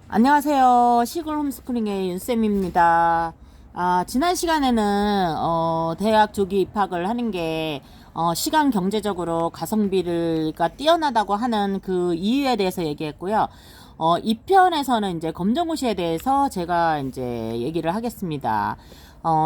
안녕하세요. 시골 홈스쿨링의 윤쌤입니다. 지난 시간에는 대학 조기 입학을 하는 게 시간 경제적으로 가성비가 뛰어나다고 하는 그 이유에 대해서 얘기했고요. 이 편에서는 이제 검정고시에 대해서 제가 이제 얘기를 하겠습니다.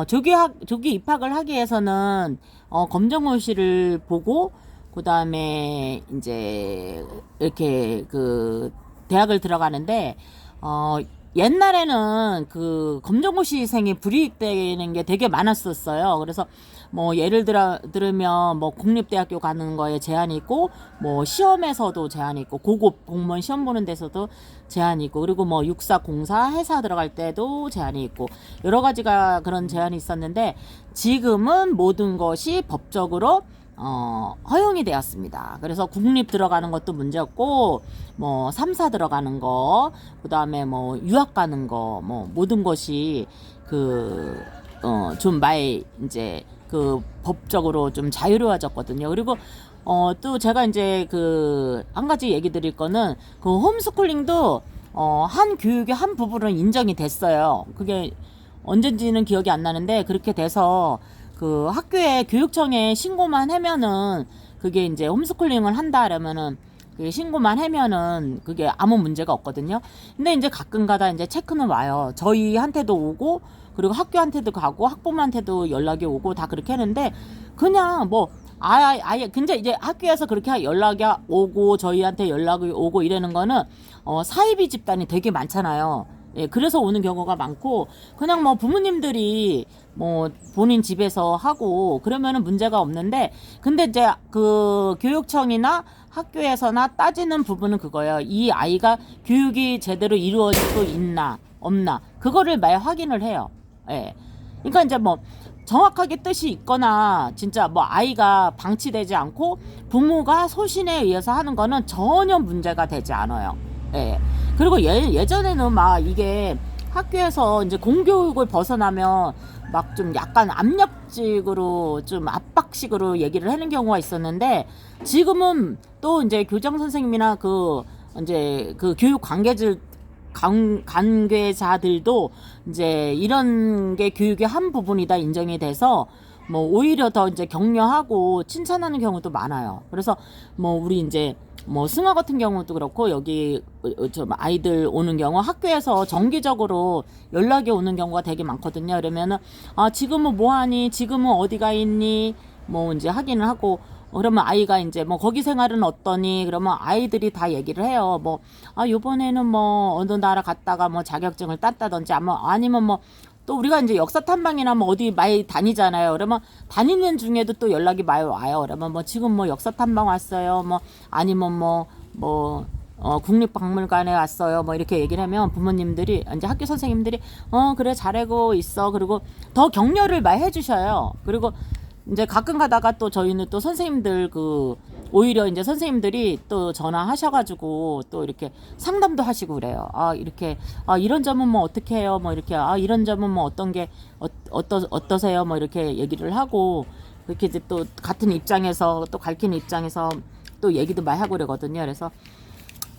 조기 입학을 하기 위해서는 검정고시를 보고 그 다음에 이제 이렇게 그 대학을 들어가는데 어, 옛날에는 그 검정고시생이 불이익되는 게 되게 많았었어요. 그래서 뭐 예를 들으면 뭐 국립대학교 가는 거에 제한이 있고, 뭐 시험에서도 제한이 있고, 고급 공무원 시험 보는 데서도 제한이 있고, 그리고 뭐 육사, 공사, 회사 들어갈 때도 제한이 있고, 여러 가지가 그런 제한이 있었는데, 지금은 모든 것이 법적으로 허용이 되었습니다. 그래서 국립 들어가는 것도 문제 없고, 뭐 3사 들어가는 거, 그 다음에 뭐 유학 가는 거, 뭐 모든 것이 좀 많이 이제 그 법적으로 좀 자유로워졌거든요. 그리고 또 제가 이제 그 한 가지 얘기 드릴 거는 그 홈스쿨링도 한 교육의 한 부분은 인정이 됐어요. 그게 언젠지는 기억이 안 나는데 그렇게 돼서 그 학교에 교육청에 신고만 하면은 그게 이제 홈스쿨링을 한다 그러면은 그 신고만 하면은 그게 아무 문제가 없거든요. 근데 이제 가끔가다 이제 체크는 와요. 저희한테도 오고, 그리고 학교한테도 가고, 학부모한테도 연락이 오고 다 그렇게 하는데, 그냥 뭐 아예 근데 이제 학교에서 그렇게 연락이 오고 저희한테 연락이 오고 이러는 거는 사이비 집단이 되게 많잖아요. 예, 그래서 오는 경우가 많고, 그냥 뭐 부모님들이 뭐 본인 집에서 하고 그러면은 문제가 없는데, 근데 이제 그 교육청이나 학교에서나 따지는 부분은 그거예요. 이 아이가 교육이 제대로 이루어지고 있나 없나 그거를 매일 확인을 해요. 예. 그러니까 이제 뭐 정확하게 뜻이 있거나 진짜 뭐 아이가 방치되지 않고 부모가 소신에 의해서 하는 거는 전혀 문제가 되지 않아요. 예. 그리고 예전에는 막 이게 학교에서 이제 공교육을 벗어나면 막 좀 약간 압력식으로 좀 압박식으로 얘기를 하는 경우가 있었는데, 지금은 또 이제 교장 선생님이나 그 이제 그 교육 관계자들도 이제 이런 게 교육의 한 부분이다 인정이 돼서 뭐 오히려 더 이제 격려하고 칭찬하는 경우도 많아요. 그래서 뭐 우리 이제 뭐 승화 같은 경우도 그렇고, 여기 좀 아이들 오는 경우 학교에서 정기적으로 연락이 오는 경우가 되게 많거든요. 그러면은 지금은 뭐 하니, 지금은 어디가 있니, 뭐 이제 확인을 하고, 그러면 아이가 이제 뭐 거기 생활은 어떠니, 그러면 아이들이 다 얘기를 해요. 뭐 요번에는 뭐 어느 나라 갔다가 뭐 자격증을 땄다든지, 아니면 뭐 또 우리가 이제 역사 탐방이나 뭐 어디 많이 다니잖아요. 그러면 다니는 중에도 또 연락이 많이 와요. 그러면 뭐 지금 뭐 역사 탐방 왔어요. 뭐 아니면 국립박물관에 왔어요. 뭐 이렇게 얘기를 하면 부모님들이 이제 학교 선생님들이 그래 잘하고 있어. 그리고 더 격려를 많이 해주셔요. 그리고 이제 가끔 가다가 또 저희는 또 선생님들 오히려 이제 선생님들이 또 전화하셔가지고 또 이렇게 상담도 하시고 그래요. 이렇게 이런 점은 뭐 어떻게 해요? 뭐 이렇게 이런 점은 뭐 어떤 게 어떠세요? 뭐 이렇게 얘기를 하고, 그렇게 이제 또 같은 입장에서 또 가르치는 입장에서 또 얘기도 많이 하고 그러거든요. 그래서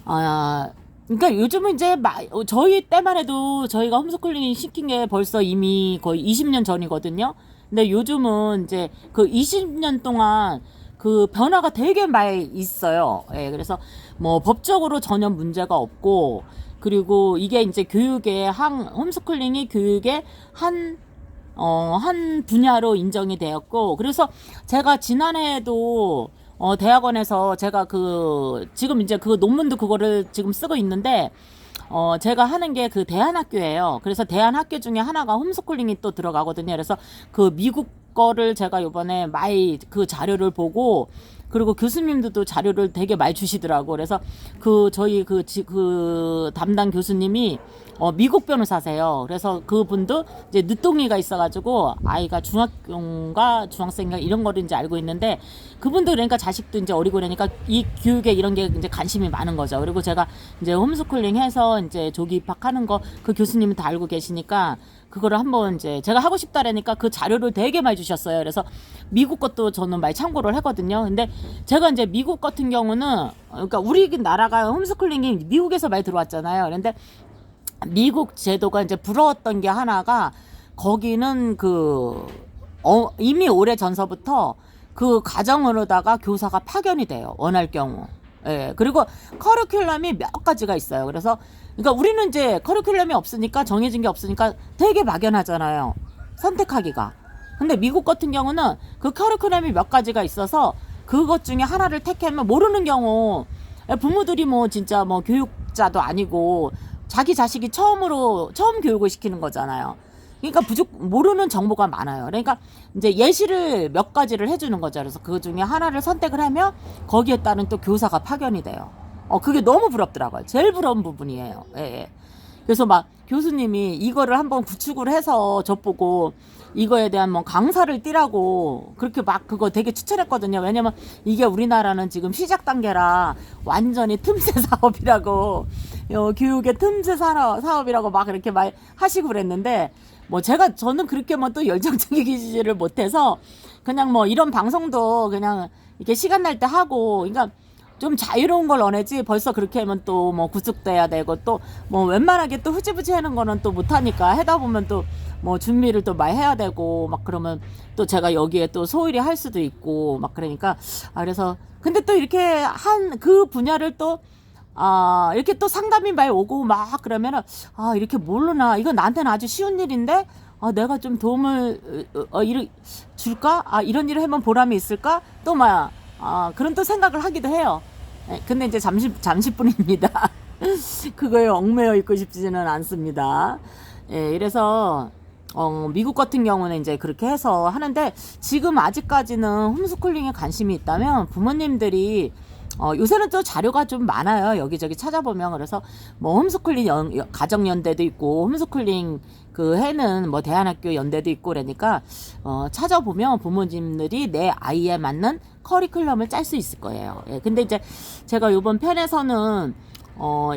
그러니까 요즘은 이제 저희 때만 해도 저희가 홈스쿨링 시킨 게 벌써 이미 거의 20년 전이거든요. 근데 요즘은 이제 그 20년 동안 그 변화가 되게 많이 있어요. 예, 그래서 뭐 법적으로 전혀 문제가 없고, 그리고 이게 이제 홈스쿨링이 교육의 한 분야로 인정이 되었고, 그래서 제가 지난해에도 대학원에서 제가 지금 이제 그 논문도 그거를 지금 쓰고 있는데, 제가 하는 게 그 대안학교예요. 그래서 대안학교 중에 하나가 홈스쿨링이 또 들어가거든요. 그래서 그 미국 거를 제가 요번에 많이 그 자료를 보고, 그리고 교수님들도 자료를 되게 많이 주시더라고. 그래서 저희 그 담당 교수님이 미국 변호사세요. 그래서 그분도 이제 늦둥이가 있어가지고 아이가 중학교인가 중학생인가 이런 거를 이제 알고 있는데, 그분도 그러니까 자식도 이제 어리고 그러니까 이 교육에 이런 게 이제 관심이 많은 거죠. 그리고 제가 이제 홈스쿨링 해서 이제 조기 입학하는 거 그 교수님은 다 알고 계시니까 그거를 한번 이제 제가 하고 싶다라니까 그 자료를 되게 많이 주셨어요. 그래서 미국 것도 저는 많이 참고를 하거든요. 근데 제가 이제 미국 같은 경우는, 그러니까 우리 나라가 홈스쿨링이 미국에서 많이 들어왔잖아요. 그런데 미국 제도가 이제 부러웠던 게 하나가 거기는 이미 오래 전서부터 그 가정으로다가 교사가 파견이 돼요. 원할 경우. 예. 그리고 커리큘럼이 몇 가지가 있어요. 그래서 그러니까 우리는 이제 커리큘럼이 없으니까 정해진 게 없으니까 되게 막연하잖아요. 선택하기가. 근데 미국 같은 경우는 그 커리큘럼이 몇 가지가 있어서 그것 중에 하나를 택하면 모르는 경우 부모들이 뭐 진짜 뭐 교육자도 아니고 자기 자식이 처음 교육을 시키는 거잖아요. 그러니까 모르는 정보가 많아요. 그러니까 이제 예시를 몇 가지를 해주는 거죠. 그래서 그 중에 하나를 선택을 하면 거기에 따른 또 교사가 파견이 돼요. 그게 너무 부럽더라고요. 제일 부러운 부분이에요. 예, 예. 그래서 막 교수님이 이거를 한번 구축을 해서 저보고 이거에 대한 뭐 강사를 띄라고 그렇게 막 그거 되게 추천했거든요. 왜냐면 이게 우리나라는 지금 시작 단계라 완전히 틈새 사업이라고 교육의 틈새 사업이라고 막 그렇게 말 하시고 그랬는데 뭐 저는 그렇게 뭐 또 열정적이지를 못해서 그냥 뭐 이런 방송도 그냥 이렇게 시간 날 때 하고 그러니까 좀 자유로운 걸 원하지 벌써 그렇게 하면 또 뭐 구속돼야 되고 또 뭐 웬만하게 또 흐지부지 하는 거는 또 못하니까 하다 보면 또 뭐 준비를 또 많이 해야 되고 막 그러면 또 제가 여기에 또 소홀히 할 수도 있고 막 그러니까 그래서 근데 또 이렇게 한 그 분야를 또 이렇게 또 상담이 많이 오고 막 그러면은 이렇게 모르나 이건 나한테는 아주 쉬운 일인데 내가 좀 도움을 줄까? 이런 일을 하면 보람이 있을까? 또 그런 또 생각을 하기도 해요. 근데 이제 잠시뿐입니다. 그거에 얽매여 있고 싶지는 않습니다. 이래서 미국 같은 경우는 이제 그렇게 해서 하는데 지금 아직까지는 홈스쿨링에 관심이 있다면 부모님들이 요새는 또 자료가 좀 많아요. 여기저기 찾아보면. 그래서 뭐 홈스쿨링 가정연대도 있고 홈스쿨링 그 해는 뭐 대안학교 연대도 있고 그러니까 찾아보면 부모님들이 내 아이에 맞는 커리큘럼을 짤 수 있을 거예요. 근데 이제 제가 요번 편에서는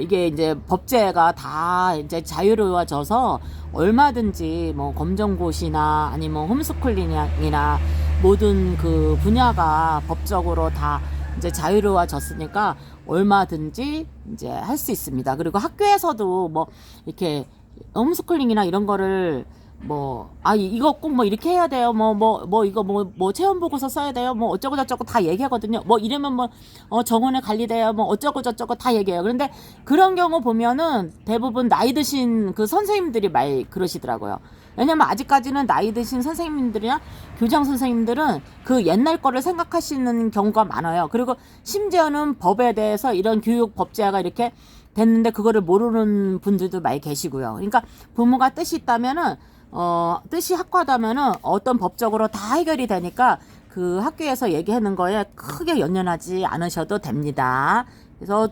이게 이제 법제가 다 이제 자유로워져서 얼마든지 뭐 검정고시나 아니면 홈스쿨링이나 모든 그 분야가 법적으로 다 이제 자유로워졌으니까 얼마든지 이제 할 수 있습니다. 그리고 학교에서도 뭐 이렇게 홈스쿨링이나 이런 거를 이거 꼭 뭐 이렇게 해야 돼요. 이거 체험 보고서 써야 돼요. 뭐 어쩌고 저쩌고 다 얘기하거든요. 뭐 이러면 정원에 관리돼요. 뭐 어쩌고 저쩌고 다 얘기해요. 그런데 그런 경우 보면은 대부분 나이 드신 그 선생님들이 그러시더라고요. 왜냐면 아직까지는 나이 드신 선생님들이나 교장 선생님들은 그 옛날 거를 생각하시는 경우가 많아요. 그리고 심지어는 법에 대해서 이런 교육 법제화가 이렇게 됐는데 그거를 모르는 분들도 많이 계시고요. 그러니까 부모가 뜻이 있다면은 뜻이 확고하다면은 어떤 법적으로 다 해결이 되니까 그 학교에서 얘기하는 거에 크게 연연하지 않으셔도 됩니다. 그래서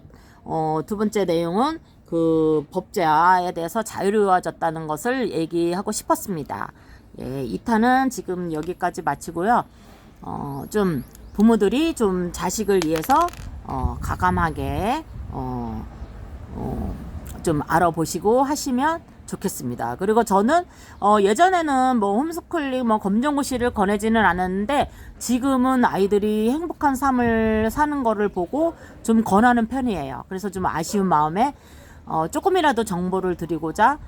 두 번째 내용은 그 법제화에 대해서 자유로워졌다는 것을 얘기하고 싶었습니다. 2탄은 지금 여기까지 마치고요. 좀 부모들이 좀 자식을 위해서 가감하게 좀 알아보시고 하시면 좋겠습니다. 그리고 저는 예전에는 뭐 홈스쿨링 검정고시를 권하지는 않았는데 지금은 아이들이 행복한 삶을 사는 거를 보고 좀 권하는 편이에요. 그래서 좀 아쉬운 마음에 조금이라도 정보를 드리고자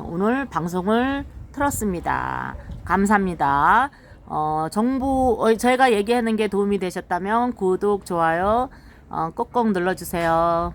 오늘 방송을 틀었습니다. 감사합니다. 제가 얘기하는 게 도움이 되셨다면 구독, 좋아요 꼭꼭 눌러주세요.